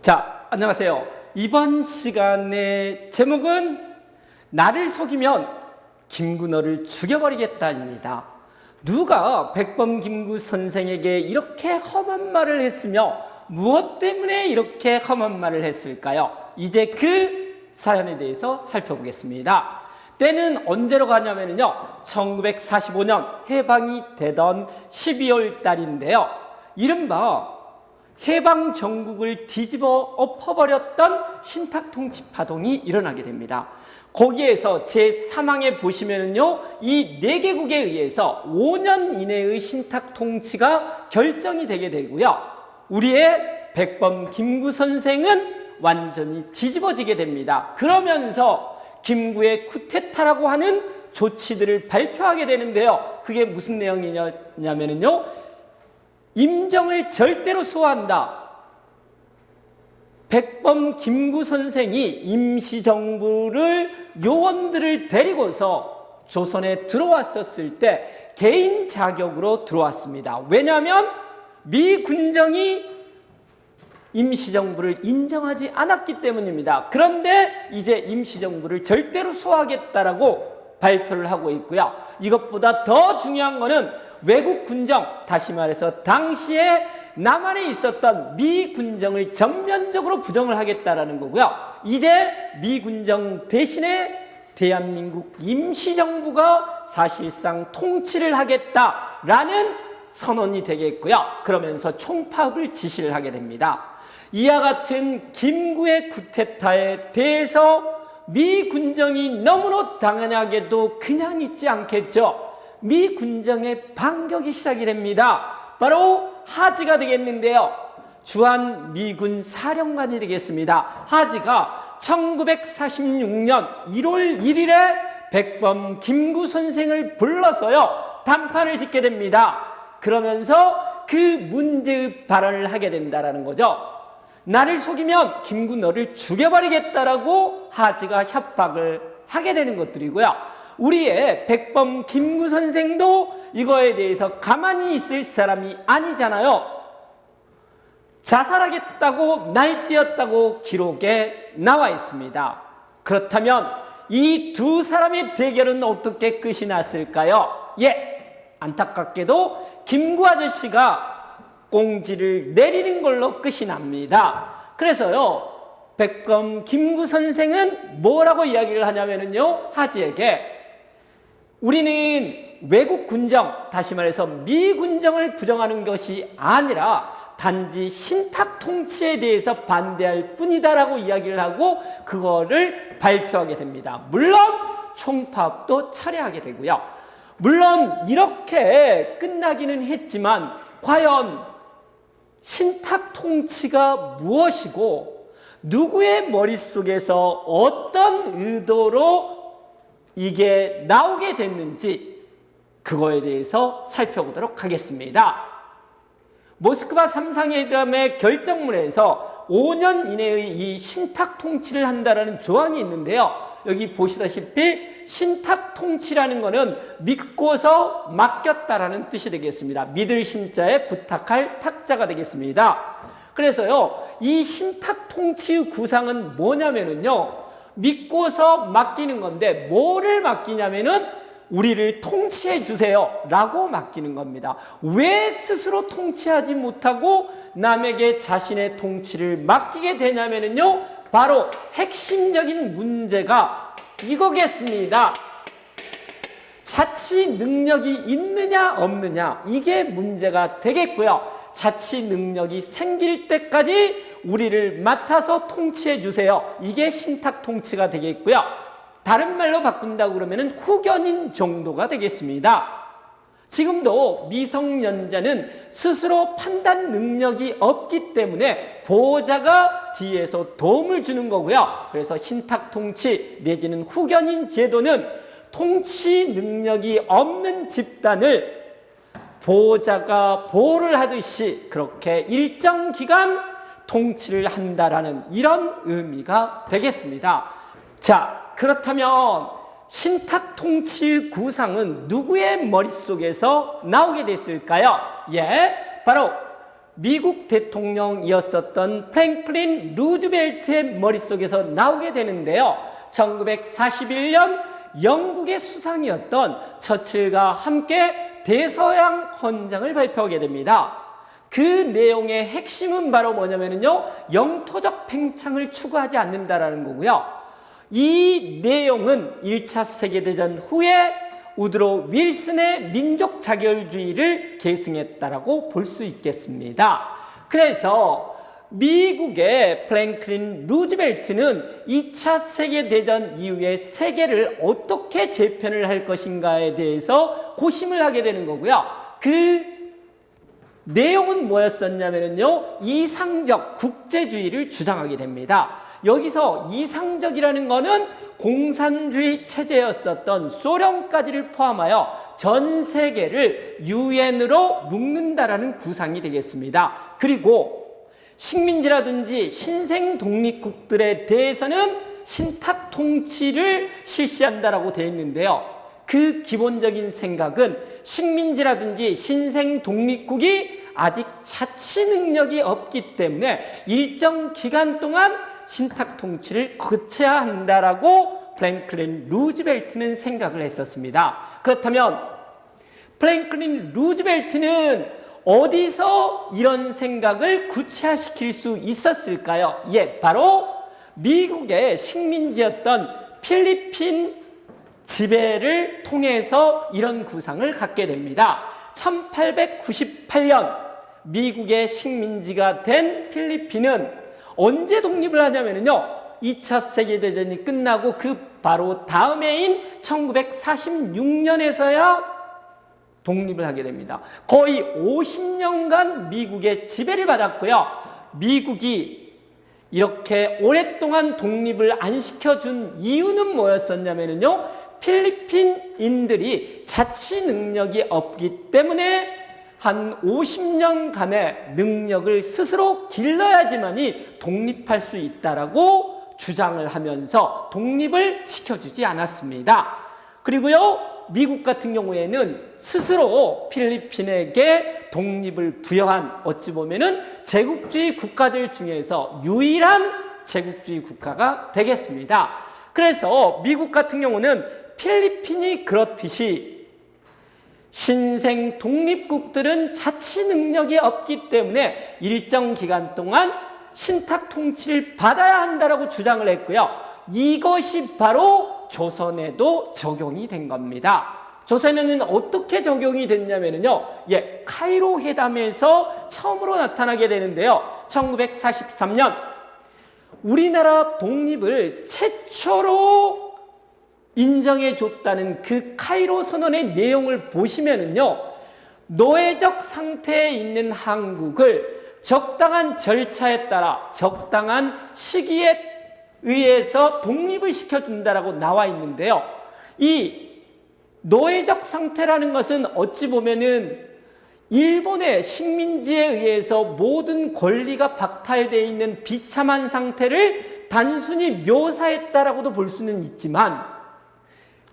자, 안녕하세요. 이번 시간의 제목은 나를 속이면 김구 너를 죽여버리겠다입니다. 누가 백범김구 선생에게 이렇게 험한 말을 했으며 무엇 때문에 이렇게 험한 말을 했을까요? 이제 그 사연에 대해서 살펴보겠습니다. 때는 언제로 가냐면요, 1945년 해방이 되던 12월 달인데요. 이른바 해방 전국을 뒤집어 엎어버렸던 신탁통치 파동이 일어나게 됩니다. 거기에서 제3항에 보시면은요, 이 4개국에 의해서 5년 이내의 신탁통치가 결정이 되게 되고요. 우리의 백범 김구 선생은 완전히 뒤집어지게 됩니다. 그러면서 김구의 쿠데타라고 하는 조치들을 발표하게 되는데요. 그게 무슨 내용이냐면요, 임정을 절대로 수호한다. 백범 김구 선생이 임시정부를 요원들을 데리고서 조선에 들어왔었을 때 개인 자격으로 들어왔습니다. 왜냐하면 미 군정이 임시정부를 인정하지 않았기 때문입니다. 그런데 이제 임시정부를 절대로 수호하겠다라고 발표를 하고 있고요. 이것보다 더 중요한 거는 외국 군정, 다시 말해서 당시에 남한에 있었던 미 군정을 전면적으로 부정을 하겠다라는 거고요. 이제 미 군정 대신에 대한민국 임시정부가 사실상 통치를 하겠다라는 선언이 되겠고요. 그러면서 총파업을 지시를 하게 됩니다. 이와 같은 김구의 쿠데타에 대해서 미 군정이 너무나 당연하게도 그냥 있지 않겠죠. 미 군정의 반격이 시작이 됩니다. 바로 하지가 되겠는데요. 주한 미군 사령관이 되겠습니다. 하지가 1946년 1월 1일에 백범 김구 선생을 불러서요, 단판을 짓게 됩니다. 그러면서 그 문제의 발언을 하게 된다라는 거죠. 나를 속이면 김구 너를 죽여버리겠다라고 하지가 협박을 하게 되는 것들이고요. 우리의 백범 김구 선생도 이거에 대해서 가만히 있을 사람이 아니잖아요. 자살하겠다고 날뛰었다고 기록에 나와 있습니다. 그렇다면 이 두 사람의 대결은 어떻게 끝이 났을까요? 안타깝게도 김구 아저씨가 꽁지를 내리는 걸로 끝이 납니다. 그래서요, 백범 김구 선생은 뭐라고 이야기를 하냐면요, 하지에게 우리는 외국 군정, 다시 말해서 미 군정을 부정하는 것이 아니라 단지 신탁 통치에 대해서 반대할 뿐이다라고 이야기를 하고 그거를 발표하게 됩니다. 물론 총파업도 철회하게 되고요. 물론 이렇게 끝나기는 했지만 과연 신탁 통치가 무엇이고 누구의 머릿속에서 어떤 의도로 이게 나오게 됐는지 그거에 대해서 살펴보도록 하겠습니다. 모스크바 3상회담의 결정문에서 5년 이내의 이 신탁 통치를 한다라는 조항이 있는데요. 여기 보시다시피 신탁 통치라는 것은 믿고서 맡겼다라는 뜻이 되겠습니다. 믿을 신자에 부탁할 탁자가 되겠습니다. 그래서요, 이 신탁 통치의 구상은 뭐냐면요, 믿고서 맡기는 건데 뭐를 맡기냐면은 우리를 통치해 주세요 라고 맡기는 겁니다. 왜 스스로 통치하지 못하고 남에게 자신의 통치를 맡기게 되냐면요, 바로 핵심적인 문제가 이거겠습니다. 자치 능력이 있느냐 없느냐, 이게 문제가 되겠고요. 자치 능력이 생길 때까지 우리를 맡아서 통치해 주세요. 이게 신탁 통치가 되겠고요. 다른 말로 바꾼다고 그러면 후견인 정도가 되겠습니다. 지금도 미성년자는 스스로 판단 능력이 없기 때문에 보호자가 뒤에서 도움을 주는 거고요. 그래서 신탁 통치 내지는 후견인 제도는 통치 능력이 없는 집단을 보호자가 보호를 하듯이 그렇게 일정 기간 통치를 한다라는 이런 의미가 되겠습니다. 자, 그렇다면 신탁 통치의 구상은 누구의 머릿속에서 나오게 됐을까요? 바로 미국 대통령이었었던 프랭클린 루즈벨트의 머릿속에서 나오게 되는데요. 1941년 영국의 수상이었던 처칠과 함께 대서양 헌장을 발표하게 됩니다. 그 내용의 핵심은 바로 뭐냐면요, 영토적 팽창을 추구하지 않는다라는 거고요. 이 내용은 1차 세계대전 후에 우드로 윌슨의 민족 자결주의를 계승했다라고 볼 수 있겠습니다. 그래서 미국의 프랭클린 루즈벨트는 2차 세계대전 이후에 세계를 어떻게 재편을 할 것인가에 대해서 고심을 하게 되는 거고요. 그 내용은 뭐였었냐면요, 이상적 국제주의를 주장하게 됩니다. 여기서 이상적이라는 거는 공산주의 체제였었던 소련까지를 포함하여 전 세계를 유엔으로 묶는다라는 구상이 되겠습니다. 그리고 식민지라든지 신생 독립국들에 대해서는 신탁 통치를 실시한다라고 되어 있는데요. 그 기본적인 생각은 식민지라든지 신생 독립국이 아직 자치 능력이 없기 때문에 일정 기간 동안 신탁 통치를 거쳐야 한다라고 프랭클린 루즈벨트는 생각을 했었습니다. 그렇다면 프랭클린 루즈벨트는 어디서 이런 생각을 구체화시킬 수 있었을까요? 바로 미국의 식민지였던 필리핀 지배를 통해서 이런 구상을 갖게 됩니다. 1898년 미국의 식민지가 된 필리핀은 언제 독립을 하냐면요, 2차 세계대전이 끝나고 그 바로 다음 해인 1946년에서야 독립을 하게 됩니다. 거의 50년간 미국의 지배를 받았고요. 미국이 이렇게 오랫동안 독립을 안 시켜준 이유는 뭐였었냐면요, 필리핀인들이 자치 능력이 없기 때문에 한 50년간의 능력을 스스로 길러야지만이 독립할 수 있다라고 주장을 하면서 독립을 시켜주지 않았습니다. 그리고요, 미국 같은 경우에는 스스로 필리핀에게 독립을 부여한 어찌 보면은 제국주의 국가들 중에서 유일한 제국주의 국가가 되겠습니다. 그래서 미국 같은 경우는 필리핀이 그렇듯이 신생 독립국들은 자치 능력이 없기 때문에 일정 기간 동안 신탁 통치를 받아야 한다라고 주장을 했고요. 이것이 바로 조선에도 적용이 된 겁니다. 조선에는 어떻게 적용이 됐냐면요, 카이로 회담에서 처음으로 나타나게 되는데요. 1943년 우리나라 독립을 최초로 인정해 줬다는 그 카이로 선언의 내용을 보시면은요, 노예적 상태에 있는 한국을 적당한 절차에 따라 적당한 시기에 의해서 독립을 시켜준다라고 나와 있는데요. 이 노예적 상태라는 것은 어찌 보면은 일본의 식민지에 의해서 모든 권리가 박탈되어 있는 비참한 상태를 단순히 묘사했다라고도 볼 수는 있지만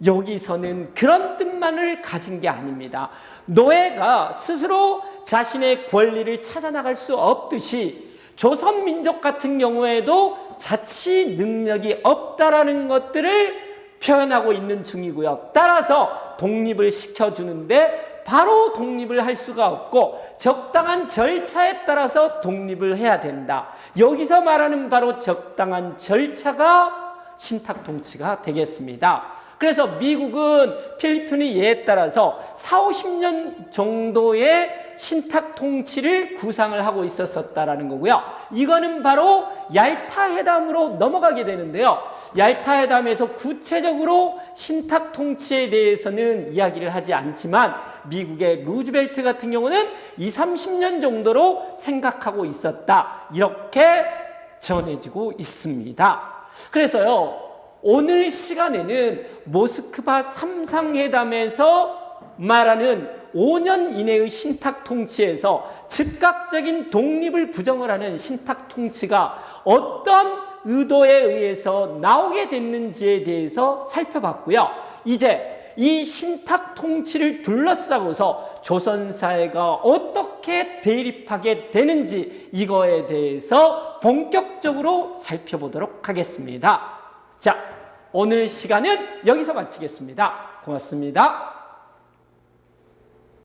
여기서는 그런 뜻만을 가진 게 아닙니다. 노예가 스스로 자신의 권리를 찾아나갈 수 없듯이 조선민족 같은 경우에도 자치 능력이 없다라는 것들을 표현하고 있는 중이고요. 따라서 독립을 시켜주는데 바로 독립을 할 수가 없고 적당한 절차에 따라서 독립을 해야 된다. 여기서 말하는 바로 적당한 절차가 신탁 통치가 되겠습니다. 그래서 미국은 필리핀의 예에 따라서 40~50년 정도의 신탁 통치를 구상을 하고 있었다라는 거고요. 이거는 바로 얄타 회담으로 넘어가게 되는데요. 얄타 회담에서 구체적으로 신탁 통치에 대해서는 이야기를 하지 않지만 미국의 루즈벨트 같은 경우는 20~30년 정도로 생각하고 있었다. 이렇게 전해지고 있습니다. 그래서요, 오늘 시간에는 모스크바 3상회담에서 말하는 5년 이내의 신탁 통치에서 즉각적인 독립을 부정을 하는 신탁 통치가 어떤 의도에 의해서 나오게 됐는지에 대해서 살펴봤고요. 이제 이 신탁 통치를 둘러싸고서 조선 사회가 어떻게 대립하게 되는지 이거에 대해서 본격적으로 살펴보도록 하겠습니다. 자, 오늘 시간은 여기서 마치겠습니다. 고맙습니다.